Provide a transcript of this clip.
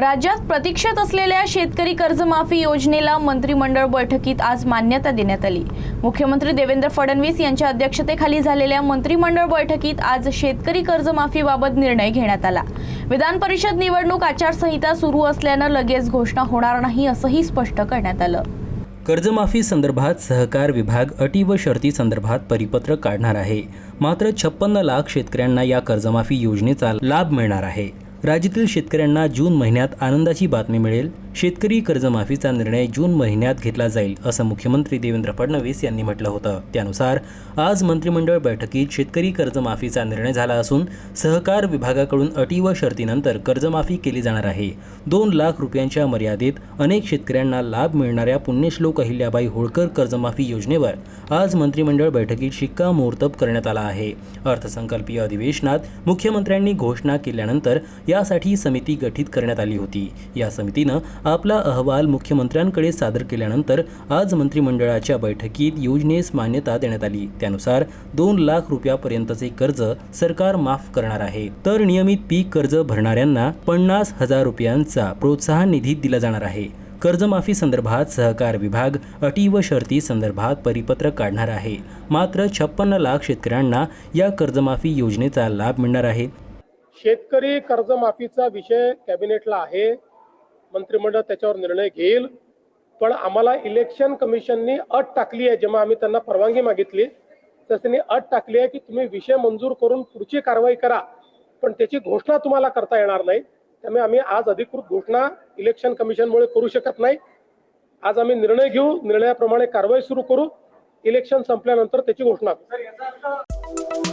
राज्यात प्रतीक्षेत असलेल्या शेतकरी कर्जमाफी योजनेला मंत्रिमंडळ बैठकीत आज मान्यता देण्यात आली। मुख्यमंत्री देवेंद्र फडणवीस यांच्या अध्यक्षतेखाली झालेल्या मंत्रिमंडळ बैठकीत आज शेतकरी कर्जमाफीबाबत निर्णय घेण्यात आला। विधान परिषद निवडणूक आचारसंहिता सुरू असल्याने लगेच घोषणा होणार नाही असंही स्पष्ट करण्यात आलं। कर्जमाफी संदर्भात सहकार विभाग अटी व शर्ती संदर्भात परिपत्रक काढणार आहे। मात्र 56 लाख शेतकऱ्यांना या कर्जमाफी योजनेचा लाभ मिळणार आहे। राज्यातील शेतकऱ्यांना जून महिन्यात आनंदाची बातमी मिळेल। शेतकरी कर्जमाफीचा निर्णय जून महिन्यात घेतला जाईल असं मुख्यमंत्री देवेंद्र फडणवीस यांनी म्हटलं होतं। त्यानुसार आज मंत्रिमंडळ बैठकीत शेतकरी कर्जमाफीचा निर्णय झाला असून सहकार विभागाकडून अटी व शर्तीनंतर कर्जमाफी केली जाणार आहे। 2 लाख रुपयांच्या मर्यादेत अनेक शेतकऱ्यांना लाभ मिळणाऱ्या पुण्यश्लोक अहिल्याबाई होळकर कर्जमाफी योजनेवर आज मंत्रिमंडळ बैठकीत शिक्कामोर्तब करण्यात आला आहे। अर्थसंकल्पीय अधिवेशनात मुख्यमंत्र्यांनी घोषणा केल्यानंतर यासाठी समिती गठीत करण्यात आली होती। या समितीनं आपला अहवाल मुख्यमंत्र्यांकडे सादर केल्यानंतर आज मंत्रिमंडळाच्या बैठकीत योजनेस मान्यता देण्यात आली। त्यानुसार 2 लाख रुपयापर्यंतचे कर्ज सरकार माफ करणार आहे। तर नियमित पीक कर्ज भरणाऱ्यांना 50,000 रुपयांचा प्रोत्साहन निधी दिला जाणार आहे। कर्जमाफी संदर्भात सहकार विभाग अटी व शर्ती संदर्भात परिपत्रक काढणार आहे। मात्र 56 लाख शेतकऱ्यांना या कर्जमाफी योजनेचा लाभ मिळणार आहे। शेतकरी कर्जमाफीचा विषय कॅबिनेटला आहे, मंत्रिमंडळ त्याच्यावर निर्णय घेईल। पण आम्हाला इलेक्शन कमिशननी अट टाकली आहे, जेव्हा आम्ही त्यांना परवानगी मागितली तर त्यांनी अट टाकली आहे की तुम्ही विषय मंजूर करून पुढची कारवाई करा, पण त्याची घोषणा तुम्हाला करता येणार नाही। त्यामुळे आम्ही आज अधिकृत घोषणा इलेक्शन कमिशनमुळे करू शकत नाही। आज आम्ही निर्णय घेऊ, निर्णयाप्रमाणे कारवाई सुरू करू, इलेक्शन संपल्यानंतर त्याची घोषणा करू।